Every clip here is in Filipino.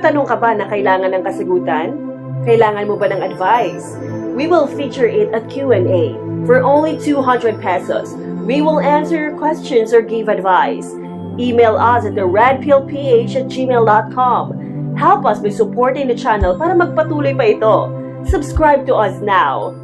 Tanong ka ba na kailangan ng kasagutan? Kailangan mo ba ng advice? We will feature it at Q&A. For only 200 pesos, we will answer your questions or give advice. Email us at theredpillph@gmail.com. Help us by supporting the channel para magpatuloy pa ito. Subscribe to us now.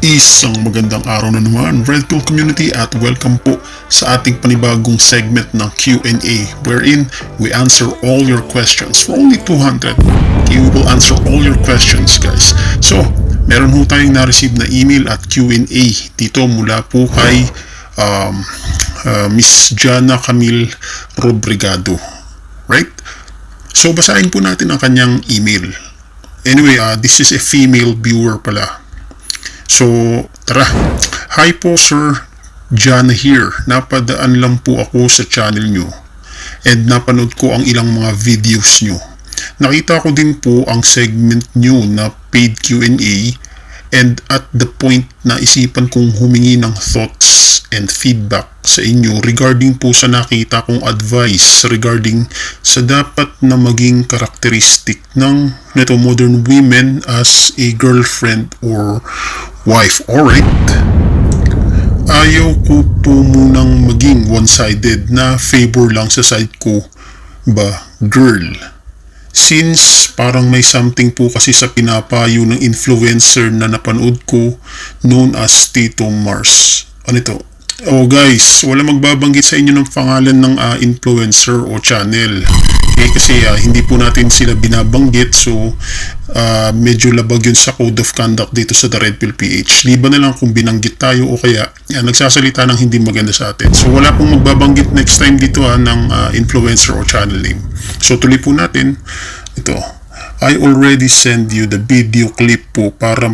Isang magandang araw na naman, Red Pill community, at welcome po sa ating panibagong segment ng Q&A wherein we answer all your questions for only 200. Okay, we will answer all your questions, guys. So, meron po tayong na-receive na email at Q&A dito mula po kay Miss Jana Camille Robrigado. Right? So, basahin po natin ang kanyang email. Anyway, this is a female viewer pala. So, tara. Hi po, Sir. Jana here. Napadaan lang po ako sa channel nyo and napanood ko ang ilang mga videos nyo. Nakita ko din po ang segment nyo na paid Q&A, and at the point na isipan kong humingi ng thoughts and feedback sa inyo regarding po sa nakita kong advice regarding sa dapat na maging karakteristik ng modern women as a girlfriend or wife. Alright. Ayaw ko po munang maging one-sided na favor lang sa side ko ba girl. Since parang may something po kasi sa pinapayo ng influencer na napanood ko known as Tito Mars. Ano ito? Oh guys, wala magbabanggit sa inyo ng pangalan ng influencer o channel. Okay, kasi hindi po natin sila binabanggit, so medyo labag yun sa code of conduct dito sa The Red Pill PH. Liban na lang kung binanggit tayo o kaya nagsasalita ng hindi maganda sa atin. So wala pong magbabanggit next time dito ng influencer o channel name. So tuloy po natin. Ito, I already send you the video clip po para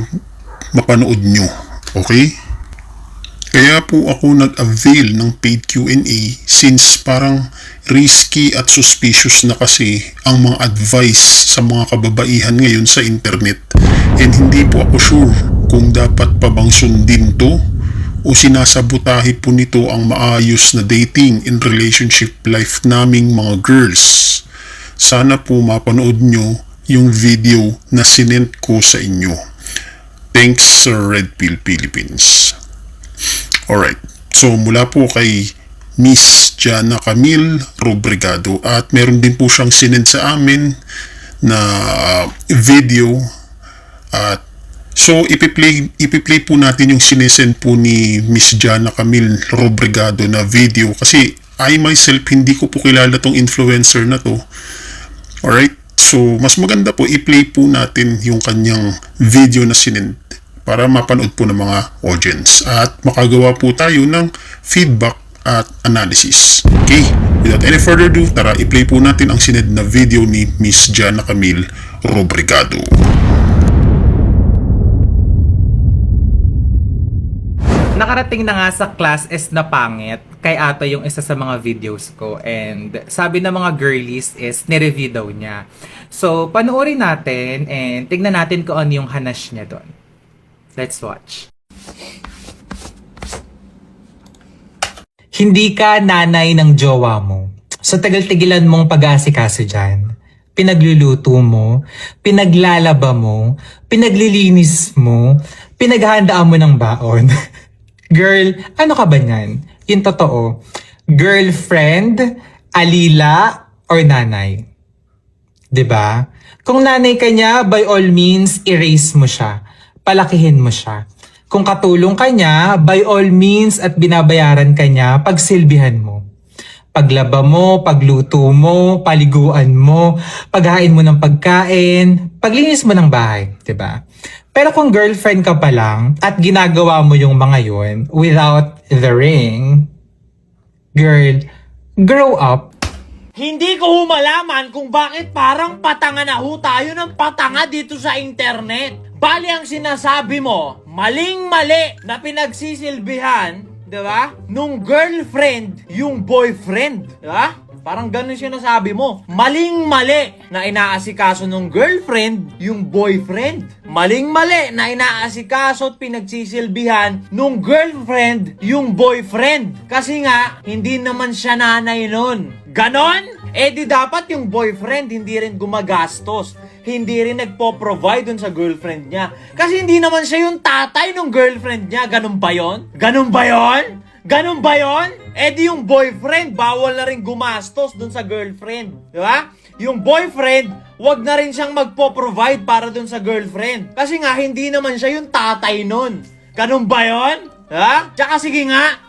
mapanood nyo. Okay? Kaya po ako nag-avail ng paid Q&A since parang risky at suspicious na kasi ang mga advice sa mga kababaihan ngayon sa internet, and hindi po ako sure kung dapat pa bang sundin to o sinasabotahe po nito ang maayos na dating and relationship life naming mga girls. Sana po mapanood nyo yung video na sinend ko sa inyo. Thanks, Sir Red Pill Philippines. Alright, so mula po kay Miss Jana Camille Robrigado, at meron din po siyang sinend sa amin na video, at so ipi-play po natin yung sinesend po ni Miss Jana Camille Robrigado na video kasi I myself hindi ko po kilala tong influencer na to. Alright, so mas maganda po i-play po natin yung kanyang video na sinend para mapanood po ng mga audience at makagawa po tayo ng feedback at analysis. Okay, without any further ado, tara i-play po natin ang sinend na video ni Miss Jana Camille Robrigado. Nakarating na nga sa class is na pangit kay Ato yung isa sa mga videos ko, and sabi ng mga girlies is nireview daw niya. So panoorin natin and tignan natin kung ano yung hanash niya doon. Let's watch. Hindi ka nanay ng jowa mo. Sa tagal-tigilan mong pag-aasikaso dyan, pinagluluto mo, pinaglalaba mo, pinaglilinis mo, pinaghahandaan mo ng baon. Girl, ano ka ba niyan? Yung totoo. Girlfriend, alila, or nanay? 'Di ba? Kung nanay ka niya, by all means, erase mo siya. Palakihin mo siya. Kung katulong ka niya, by all means at binabayaran ka niya, pagsilbihan mo. Paglaba mo, pagluto mo, paliguan mo, paghain mo ng pagkain, paglinis mo ng bahay, 'di ba? Pero kung girlfriend ka pa lang at ginagawa mo yung mga yun without the ring, girl, grow up. Hindi ko malaman kung bakit parang patanga na ho tayo ng patanga dito sa internet. Bali ang sinasabi mo, maling-mali na pinagsisilbihan, di ba? Nung girlfriend, yung boyfriend, di ba? Parang ganun sinasabi mo. Maling-mali na inaasikaso nung girlfriend yung boyfriend. Maling-mali na inaasikaso at pinagsisilbihan nung girlfriend yung boyfriend. Kasi nga, hindi naman siya nanay nun. Ganon? Eh di dapat yung boyfriend hindi rin gumagastos. Hindi rin nagpo-provide dun sa girlfriend niya. Kasi hindi naman siya yung tatay ng girlfriend niya. Ganon ba yun? Ganon ba yun? Ganon ba yun? Eh di yung boyfriend, bawal na rin gumastos dun sa girlfriend. Di ba? Yung boyfriend, wag na rin siyang magpo-provide para dun sa girlfriend. Kasi nga, hindi naman siya yung tatay nun. Ganon ba yun? Ha? Tsaka sige nga,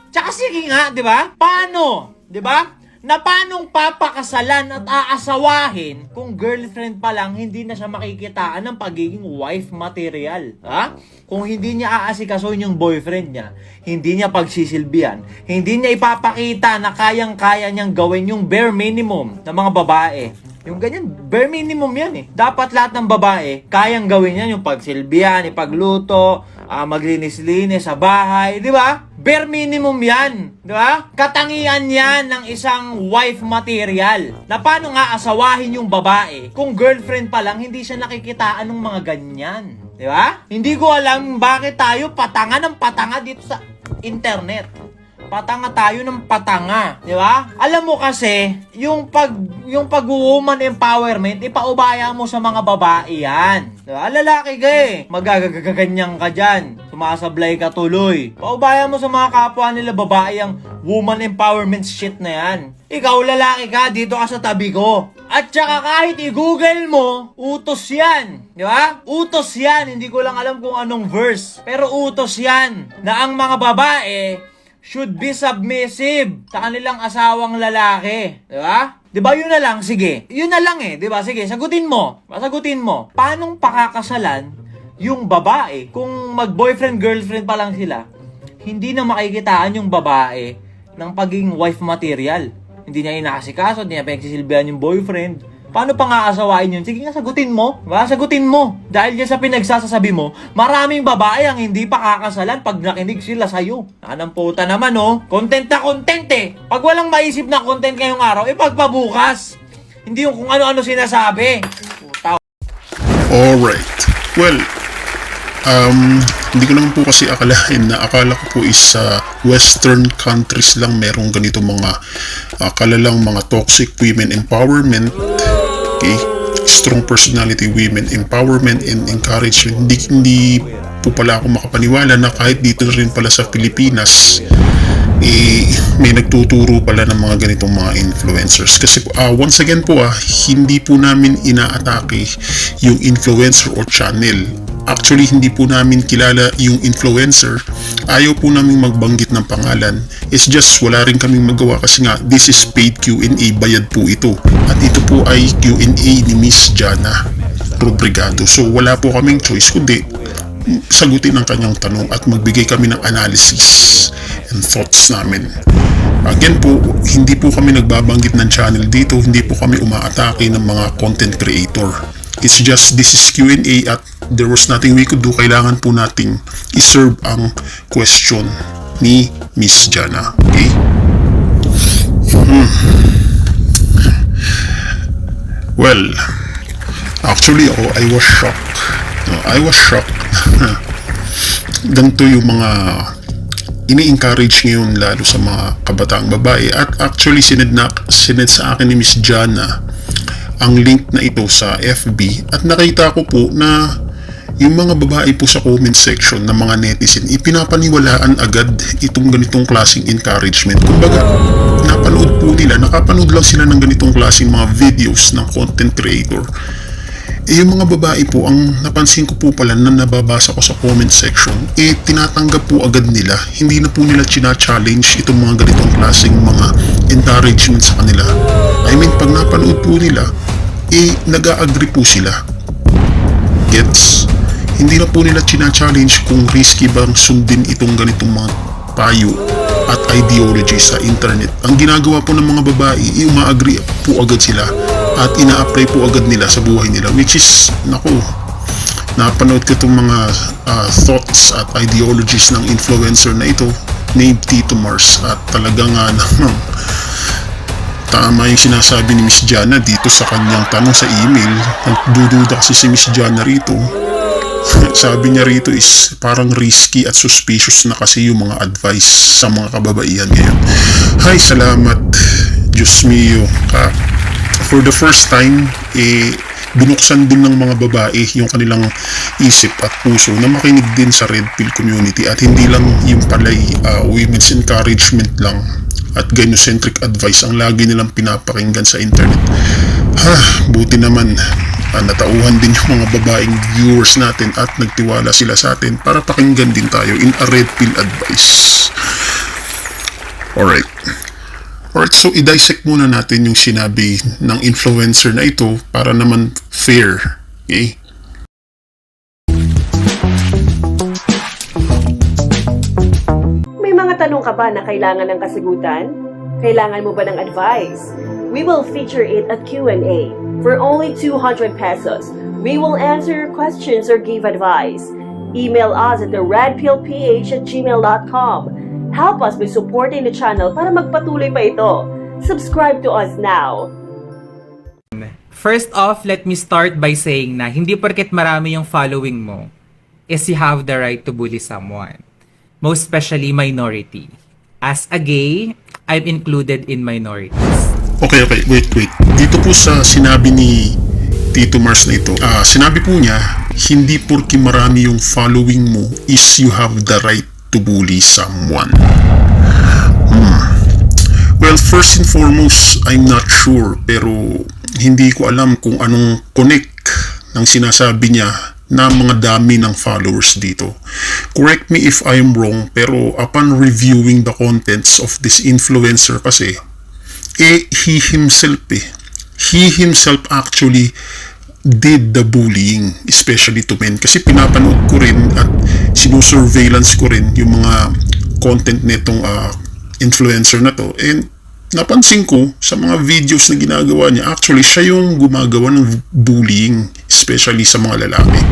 di ba? Paano? Di ba? Na paanong papakasalan at aasawahin kung girlfriend pa lang hindi na siya makikitaan ng pagiging wife material? Ha? Kung hindi niya aasikasohin yung boyfriend niya, hindi niya pagsisilbihan, hindi niya ipapakita na kayang-kaya niyang gawin yung bare minimum ng mga babae. Yung ganyan, bare minimum yan eh. Dapat lahat ng babae, kayang gawin yan yung pagsilbihan, ipagluto, maglinis-linis sa bahay, di ba? Bare minimum yan, di ba? Katangian yan ng isang wife material. Na paano nga asawahin yung babae kung girlfriend pa lang hindi siya nakikitaan ng mga ganyan, di ba? Hindi ko alam bakit tayo patanga ng patanga dito sa internet. Patanga tayo ng patanga, di ba? Alam mo kasi, yung pag-woman empowerment, ipaubaya mo sa mga babae yan. Di ba? Lalaki ka eh. Magagaganyan ka dyan. Sumasablay ka tuloy. Paubaya mo sa mga kapwa nila babae ang woman empowerment shit na yan. Ikaw lalaki ka, dito ka sa tabi ko. At saka kahit i-google mo, utos yan. Di ba? Utos yan. Hindi ko lang alam kung anong verse. Pero utos yan. Na ang mga babae should be submissive sa kanilang asawang lalaki. Di ba? Di ba yun na lang? Sige. Yun na lang eh. Di ba? Sige, sagutin mo. Sagutin mo. Paanong pakakasalan yung babae kung mag-boyfriend-girlfriend pa lang sila? Hindi na makikitaan yung babae ng pagiging wife material. Hindi niya inaasikaso, hindi niya pinagsisilbihan yung boyfriend. Paano pang aasawain yun? Sige nga, sagutin mo. Diba? Sagutin mo. Dahil dyan sa pinagsasasabi mo, maraming babae ang hindi pa kakasalan pag nakinig sila sa'yo. Anang puta naman, oh. Content na content, eh. Pag walang maisip na content ngayong araw, pagpabukas. Hindi yung kung ano-ano sinasabi. Puta. Alright. Well, hindi ko naman po kasi akalain na akala ko po is sa western countries lang merong ganito mga kalalang mga toxic women empowerment, okay, strong personality women empowerment and encouragement. Hindi po pala ako makapaniwala na kahit dito rin pala sa Pilipinas may nagtuturo pala ng mga ganitong mga influencers. Kasi once again po hindi po namin inaatake yung influencer o channel. Actually, hindi po namin kilala yung influencer. Ayaw po namin magbanggit ng pangalan. It's just wala rin kaming magawa kasi nga this is paid Q&A, bayad po ito. At ito po ay Q&A ni Miss Jana Rodrigado. So wala po kaming choice kundi sagutin ang kanyang tanong at magbigay kami ng analysis and thoughts namin. Again po, hindi po kami nagbabanggit ng channel dito, hindi po kami umaatake ng mga content creator. It's just this is Q&A at there was nothing we could do. Kailangan po nating iserve ang question ni Miss Jana. Okay? Well, actually I was shocked. I was shocked. Ganito yung mga ini-encourage ngayon lalo sa mga kabataang babae. At actually sinend sa akin ni Miss Jana ang link na ito sa FB at nakita ko po na yung mga babae po sa comment section ng mga netizen ipinapaniwalaan agad itong ganitong klaseng encouragement. Kumbaga, nakapanood lang sila ng ganitong klaseng mga videos ng content creator. Yung mga babae po, ang napansin ko po pala na nababasa ko sa comment section, tinatanggap po agad nila. Hindi na po nila china-challenge itong mga ganitong klaseng mga encouragement sa kanila. I mean, pag napanood po nila, nag-a-agree po sila. Gets? Hindi na po nila china-challenge kung risky bang sundin itong ganitong mga payo at ideology sa internet. Ang ginagawa po ng mga babae, uma-agree po agad sila at ina-apply po agad nila sa buhay nila, which is, naku, napanood ko itong mga thoughts at ideologies ng influencer na ito named Tito Mars, at talaga nga namang tama yung sinasabi ni Miss Jana dito sa kanyang tanong sa email. Nagdududa kasi si Miss Jana rito. Sabi niya rito is parang risky at suspicious na kasi yung mga advice sa mga kababaihan ngayon. Hay, salamat, Diyos mio. For the first time, binuksan din ng mga babae yung kanilang isip at puso na makinig din sa Red Pill community, at hindi lang yung palay women's encouragement lang at gynocentric advice ang lagi nilang pinapakinggan sa internet. Buti naman natauhan din yung mga babaeng viewers natin at nagtiwala sila sa atin para pakinggan din tayo in a Red Pill advice. Alright, so i-dissect muna natin yung sinabi ng influencer na ito para naman fair. Okay? May mga tanong ka ba na kailangan ng kasagutan? Kailangan mo ba ng advice? We will feature it at Q&A. For only 200 pesos, we will answer your questions or give advice. Email us at theredpillph@gmail.com. Help us by supporting the channel para magpatuloy pa ito. Subscribe to us now. First off, let me start by saying na hindi porket marami yung following mo is you have the right to bully someone. Most especially minority. As a gay, I'm included in minorities. Okay, wait. Dito po sa sinabi ni Tito Mars na ito, sinabi po niya, hindi porki marami yung following mo is you have the right to bully someone. Well, first and foremost, I'm not sure, pero hindi ko alam kung anong connect ng sinasabi niya na mga dami ng followers dito. Correct me if I'm wrong, pero upon reviewing the contents of this influencer kasi, he himself actually did the bullying, especially to men. Kasi pinapanood ko rin at sinusurveillance ko rin yung mga content nitong influencer na to, and napansin ko sa mga videos na ginagawa niya, actually siya yung gumagawa ng bullying, especially sa mga lalaki.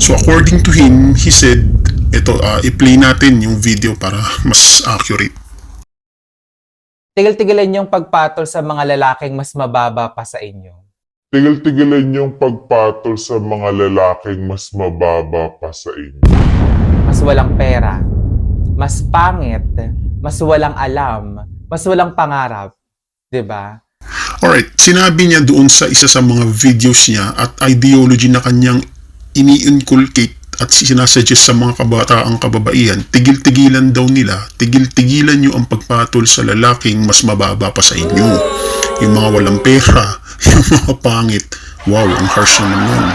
So according to him, he said, i-play natin yung video para mas accurate. Tigil-tigilan yung pagpatol sa mga lalaking mas mababa pa sa inyo. Tigil-tigilan yung pagpatol sa mga lalaking mas mababa pa sa inyo. Mas walang pera, mas pangit, mas walang alam, mas walang pangarap. 'Di ba? Alright, sinabi niya doon sa isa sa mga videos niya at ideology na kanyang ini-inculcate at sinasuggest sa mga kabataang kababaihan, tigil-tigilan daw nila, tigil-tigilan nyo ang pagpatol sa lalaking mas mababa pa sa inyo. Yung mga walang pera, yung mga pangit. Wow, ang harsh naman nun.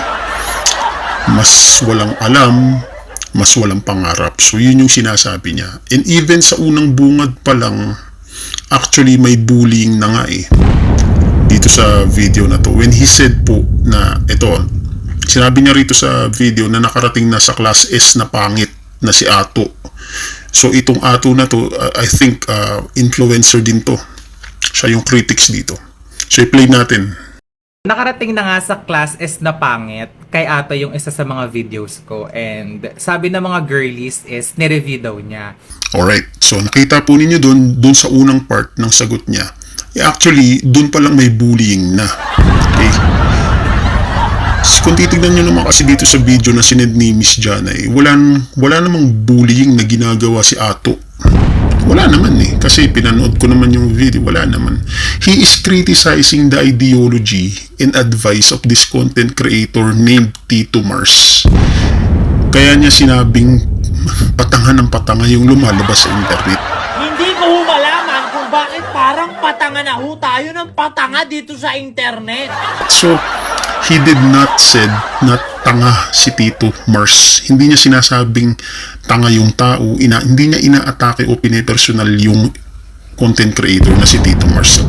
Mas walang alam, mas walang pangarap. So yun yung sinasabi niya. And even sa unang bungad pa lang, actually may bullying na nga dito sa video na to. When he said po na sinabi niya rito sa video na nakarating na sa class S na pangit na si Ato. So itong Ato na to, I think influencer din to. Siya yung critics dito. So i-play natin. Nakarating na nga sa class S na pangit, kay Ato yung isa sa mga videos ko, and sabi ng mga girlies is nireview daw niya. Alright, so nakita po ninyo dun sa unang part ng sagot niya. Actually, dun pa lang may bullying na. Okay? Kung titignan nyo naman kasi dito sa video na sinend ni Miss Jana, wala namang bullying na ginagawa si Ato. Wala naman kasi pinanood ko naman yung video, wala naman. He is criticizing the ideology and advice of this content creator named Tito Mars. Kaya niya sinabing patanga ng patanga yung lumalabas sa internet. Hindi ko malaman kung bakit parang patanga na ho tayo ng patanga dito sa internet. So, he did not said na tanga si Tito Mars. Hindi niya sinasabing tanga yung tao, hindi niya inaatake o pinepersonal yung content creator na si Tito Mars.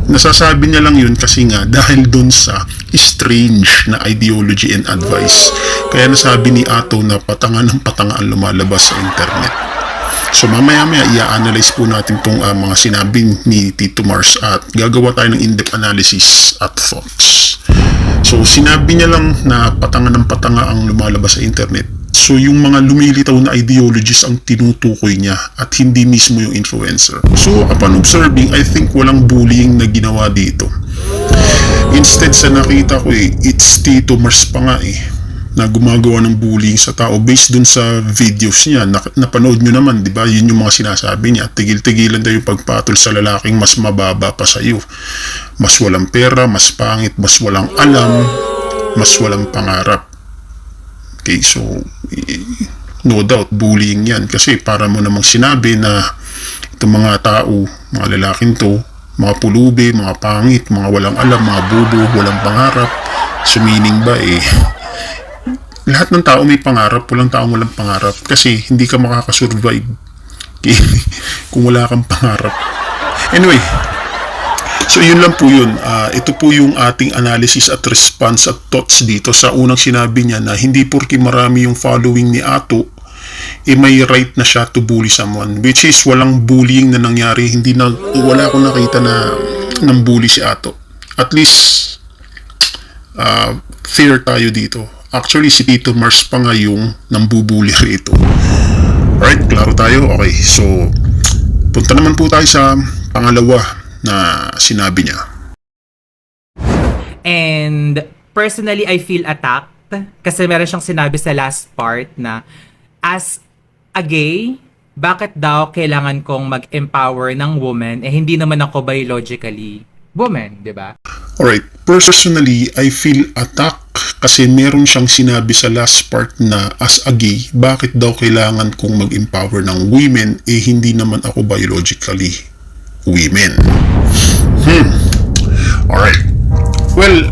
Nasasabi niya lang yun kasi nga dahil dun sa strange na ideology and advice. Kaya nasabi ni Ato na patanga ng patanga ang lumalabas sa internet. So mamaya-maya i-analyze po natin itong mga sinabi ni Tito Mars at gagawa tayo ng in-depth analysis at thoughts. So sinabi niya lang na patanga ng patanga ang lumalabas sa internet. So yung mga lumilitaw na ideologies ang tinutukoy niya at hindi mismo yung influencer. So upon observing, I think walang bullying na ginawa dito. Instead sa nakita ko it's Tito Mars pa nga na gumagawa ng bullying sa tao based dun sa videos niya. Napanood nyo naman, di ba? Yun yung mga sinasabi niya. Tigil-tigilan daw yung pagpatol sa lalaking mas mababa pa sa iyo. Mas walang pera, mas pangit, mas walang alam, mas walang pangarap. Okay, so no doubt bullying yan kasi para mo namang sinabi na itong mga tao, mga lalaking to, mga pulubi, mga pangit, mga walang alam, mga bobo, walang pangarap. So meaning ba lahat ng tao may pangarap, walang tao walang pangarap kasi hindi ka makakasurvive kung wala kang pangarap. Anyway, so yun lang po yun. Ito po yung ating analysis at response at thoughts dito sa unang sinabi niya na hindi porke marami yung following ni Ato may right na siya to bully someone, which is walang bullying na nangyari. Wala akong nakita na nang bully si Ato. At least fair tayo dito. Actually si Tito Mars pa nga yung nambubuli rito. Alright, klaro tayo? Okay, so punta naman po tayo sa pangalawa na sinabi niya. And personally, I feel attacked kasi meron siyang sinabi sa last part na as a gay, bakit daw kailangan kong mag-empower ng woman hindi naman ako biologically woman, di ba? Alright, personally, I feel attacked kasi meron siyang sinabi sa last part na as a gay, bakit daw kailangan kong mag-empower ng women hindi naman ako biologically women. Alright. Well,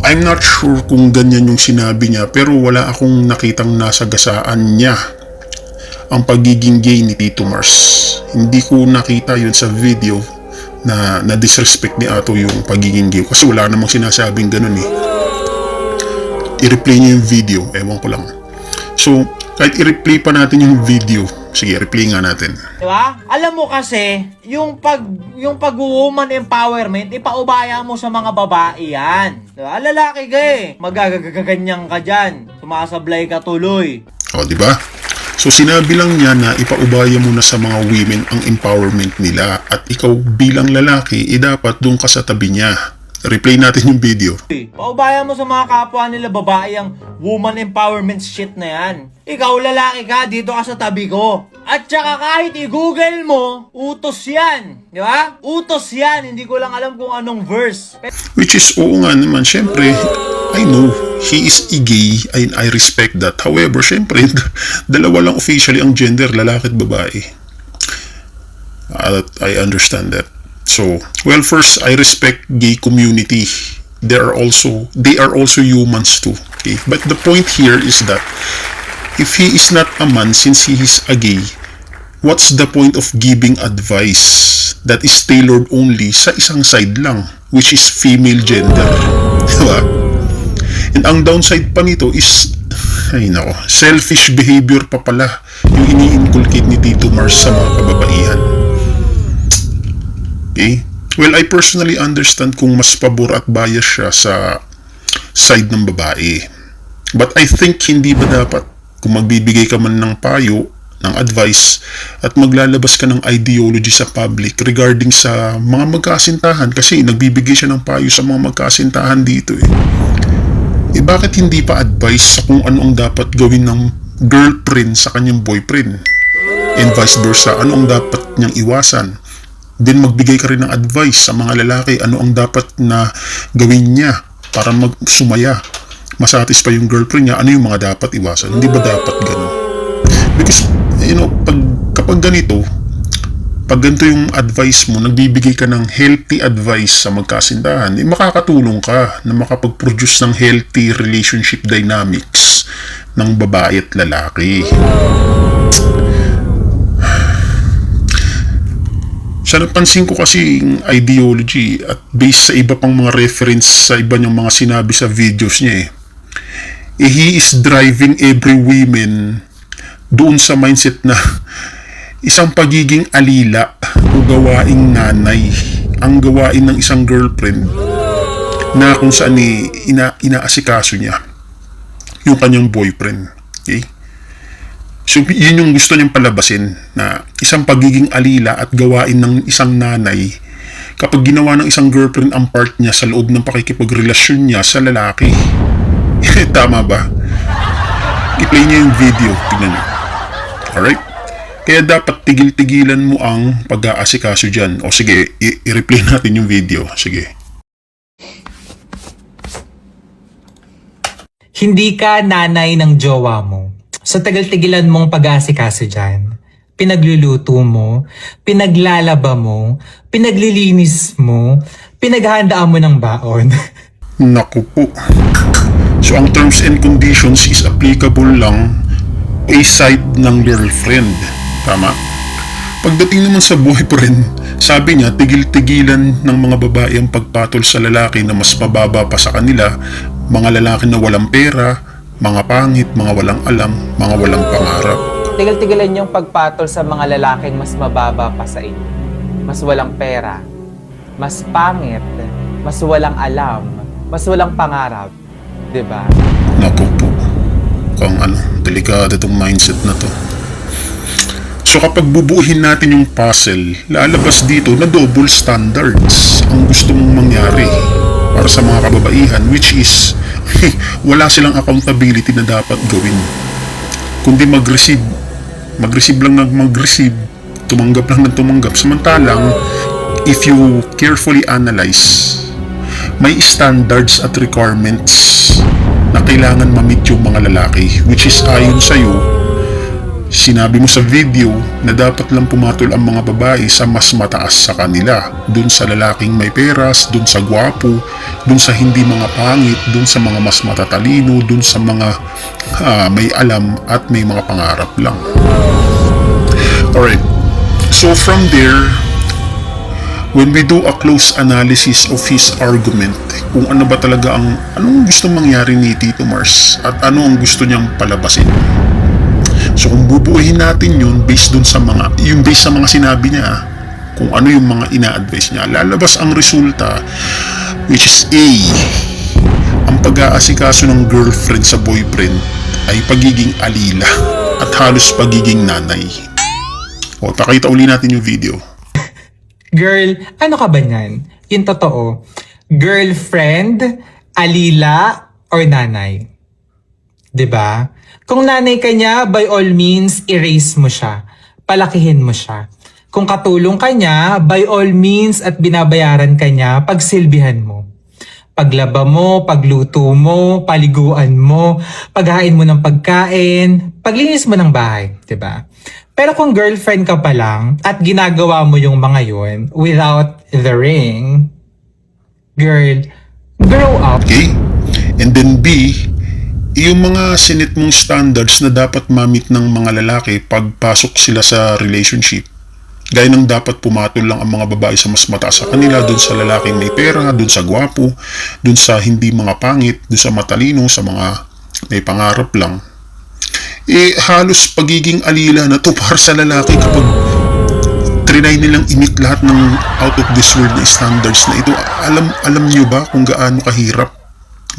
I'm not sure kung ganyan yung sinabi niya pero wala akong nakitang nasagasaan niya ang pagiging gay ni Tito Mars. Hindi ko nakita yun sa video na disrespect ni Ato yung pagiging gay kasi wala namang sinasabing ganun i-replay niyo yung video, ewan ko lang. So, kahit i-replay pa natin yung video, sige, replay nga natin. Diba? Alam mo kasi, yung pag-woman empowerment, ipaubaya mo sa mga babae yan. Diba? Lalaki ka magagaganyan ka dyan. Sumasablay ka tuloy. O, diba? So, sinabi lang niya na ipaubaya mo na sa mga women ang empowerment nila at ikaw bilang lalaki, dapat doon ka sa tabi niya. Replay natin yung video. Paubaya mo sa mga kapwa nila babae ang woman empowerment shit na yan. Ikaw lalaki ka, dito ka sa tabi ko. At saka kahit i-google mo, utos yan. Di ba? Utos yan. Hindi ko lang alam kung anong verse. Which is, oo nga naman, syempre, I know, he is a gay and I respect that. However, syempre, dalawa lang officially ang gender, lalaki at babae. I understand that. So, well, first, I respect gay community. They are also humans too. Okay? But the point here is that if he is not a man, since he is a gay, what's the point of giving advice that is tailored only sa isang side lang, which is female gender? Diba? And ang downside pa nito is, selfish behavior pa pala yung ini-inculcate ni Tito Mars sa mga kababaihan. Okay? Well, I personally understand kung mas pabor at bias siya sa side ng babae. But I think hindi ba dapat kung magbibigay ka man ng payo, ng advice, at maglalabas ka ng ideology sa public regarding sa mga magkasintahan kasi nagbibigay siya ng payo sa mga magkasintahan dito bakit hindi pa advice sa kung ano ang dapat gawin ng girlfriend sa kanyang boyfriend and vice versa, ano ang dapat niyang iwasan. Then magbigay ka rin ng advice sa mga lalaki ano ang dapat na gawin niya para magsumaya, masatisfy yung girlfriend niya, ano yung mga dapat iwasan. Hindi ba dapat ganun? Because, kapag ganito, pag ganito yung advice mo, nagbibigay ka ng healthy advice sa magkasintahan, makakatulong ka na makapag-produce ng healthy relationship dynamics ng babae at lalaki. Sa napansin ko kasi yung ideology at based sa iba pang mga reference sa iba niyang mga sinabi sa videos niya he is driving every woman doon sa mindset na isang pagiging alila o gawaing nanay ang gawain ng isang girlfriend na kung saan inaasikaso niya yung kanyang boyfriend. Okay? So, yun yung gusto niyang palabasin na isang pagiging alila at gawain ng isang nanay kapag ginawa ng isang girlfriend ang part niya sa loob ng pakikipagrelasyon niya sa lalaki. Tama ba? I-play niya yung video. Tignan niyo. Alright? Kaya dapat tigil-tigilan mo ang pag-aasikaso dyan. O sige, i-replay natin yung video. Sige. Hindi ka nanay ng jowa mo. Sa tagal-tigilan mong pag-aasikaso dyan, pinagluluto mo, pinaglalaba mo, pinaglilinis mo, pinaghandaan mo ng baon. Naku po. So, ang terms and conditions is applicable lang a side ng girlfriend. Tama? Pagdating naman sa boyfriend, sabi niya, tigil-tigilan ng mga babae ang pagpatol sa lalaki na mas mababa pa sa kanila, mga lalaki na walang pera, mga pangit, mga walang alam, mga walang pangarap. Tigil-tigilan yung pagpatol sa mga lalaking mas mababa pa sa inyo. Mas walang pera, mas pangit, mas walang alam, mas walang pangarap. Diba? Naku po. Kung delikado itong mindset na to. So kapag bubuuhin natin yung puzzle, lalabas dito na double standards ang gusto mong mangyari para sa mga kababaihan, which is wala silang accountability na dapat gawin. Kundi mag-receive lang ng mag-receive, tumanggap lang ng tumanggap. Samantalang, if you carefully analyze, may standards at requirements na kailangan ma-meet yung mga lalaki, which is ayon sa'yo, sinabi mo sa video na dapat lang pumatol ang mga babae sa mas mataas sa kanila. Dun sa lalaking may peras, dun sa gwapo, dun sa hindi mga pangit, dun sa mga mas matatalino, dun sa mga may alam at may mga pangarap lang. Alright. So from there, when we do a close analysis of his argument, kung ano ba talaga anong gusto mangyari ni Tito Mars at ano ang gusto niyang palabasin. So kung bubuuhin natin yun based sa mga sinabi niya, kung ano yung mga ina-advise niya, lalabas ang resulta, which is A, ang pag-aasikaso ng girlfriend sa boyfriend ay pagiging alila at halos pagiging nanay. O, pakita uli natin yung video. Girl, ano ka ba niyan? Yung totoo, girlfriend, alila, or nanay? 'Di ba? Kung nanay ka niya, by all means, erase mo siya. Palakihin mo siya. Kung katulong ka niya, by all means at binabayaran ka niya, pagsilbihan mo. Paglaba mo, pagluto mo, paliguan mo, paghain mo ng pagkain, paglinis mo ng bahay, 'di ba? Pero kung girlfriend ka pa lang at ginagawa mo yung mga yun without the ring, girl, grow up. Okay? And then B, yung mga sinit mong standards na dapat ma-meet ng mga lalaki pagpasok sila sa relationship. Gaya ng dapat pumatol lang ang mga babae sa mas mataas sa kanila, dun sa lalaking may pera, dun sa gwapo, dun sa hindi mga pangit, dun sa matalino, sa mga may pangarap lang. Halos pagiging alila na to para sa lalaki kapag trinay nilang imit lahat ng out of this world na standards na ito. Alam niyo ba kung gaano kahirap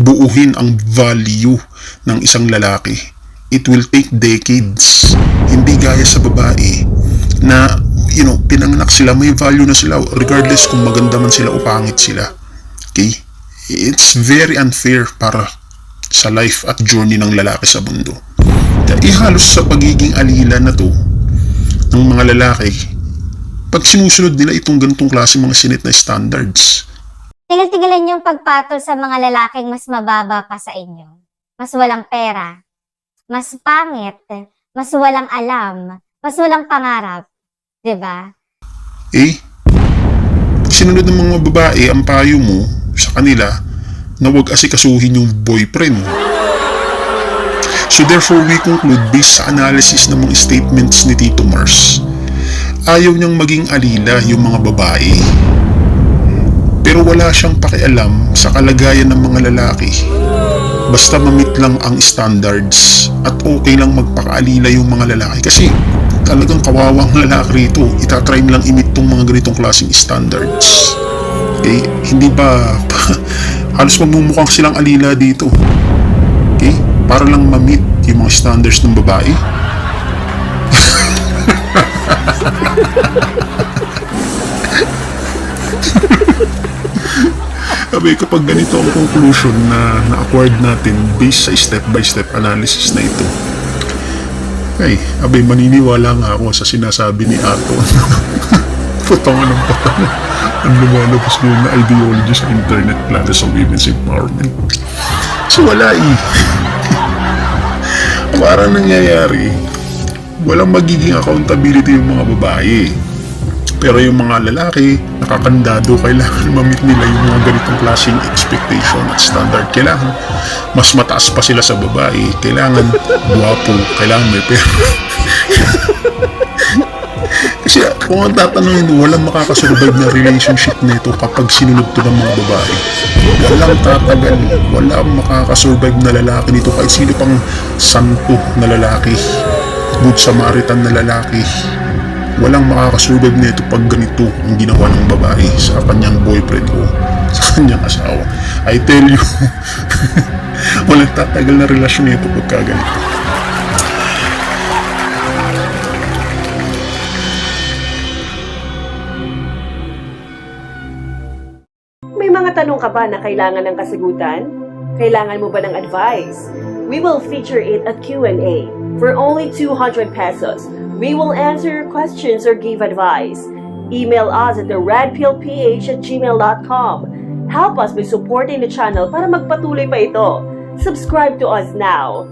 buuhin ang value ng isang lalaki? It will take decades. Hindi gaya sa babae na, pinanganak sila, may value na sila regardless kung maganda man sila o pangit sila. Okay? It's very unfair para sa life at journey ng lalaki sa mundo. Halos sa pagiging alila na to ng mga lalaki, pag sinusunod nila itong ganitong klase mga sinit na standards. Tigil-tigilan yung pagpatol sa mga lalaking mas mababa pa sa inyo. Mas walang pera, mas pangit, mas walang alam, mas walang pangarap. Diba? Sinunod ng mga babae ang payo mo sa kanila na huwag asikasuhin yung boyfriend. So therefore, we conclude based sa analysis ng mga statements ni Tito Mars, ayaw niyang maging alila yung mga babae. Pero wala siyang pakialam sa kalagayan ng mga lalaki. Basta mamit lang ang standards at okay lang magpakaalila yung mga lalaki. Kasi talagang kawawang lalaki rito. Itatry lang imit tong mga ganitong klaseng standards. Hindi ba halos magmumukhang silang alila dito. Para lang mamit yung mga standards ng babae. Sabi, kapag ganito ang conclusion na na-acquired natin based sa step-by-step analysis na ito, maniniwala nga ako sa sinasabi ni Ato. Patangan ng patangan ang lumalabas doon na ideology sa internet lalo sa women's empowerment. So wala parang nangyayari, walang magiging accountability yung mga babae. Pero yung mga lalaki, nakakandado, kailangan mamit nila yung mga ganitong klaseng expectation at standard. Kailangan mas mataas pa sila sa babae. Kailangan guwapo, kailangan may pera. Kasi kung ang tatanungin, walang makakasurvive na relationship nito kapag sinunod to ng mga babae. Walang tatagal, walang makakasurvive na lalaki nito kahit sino pang santo na lalaki, good Samaritan na lalaki. Walang makakasurvive nito pag ganito ang ginawa ng babae sa kanyang boyfriend o sa kanyang asawa. I tell you, walang tatagal na relasyon nito pagka ganito. May mga tanong ka ba na kailangan ng kasagutan? Kailangan mo ba ng advice? We will feature it at Q&A. For only 200 pesos, we will answer your questions or give advice. Email us at theredpillph@gmail.com. Help us by supporting the channel para magpatuloy pa ito. Subscribe to us now.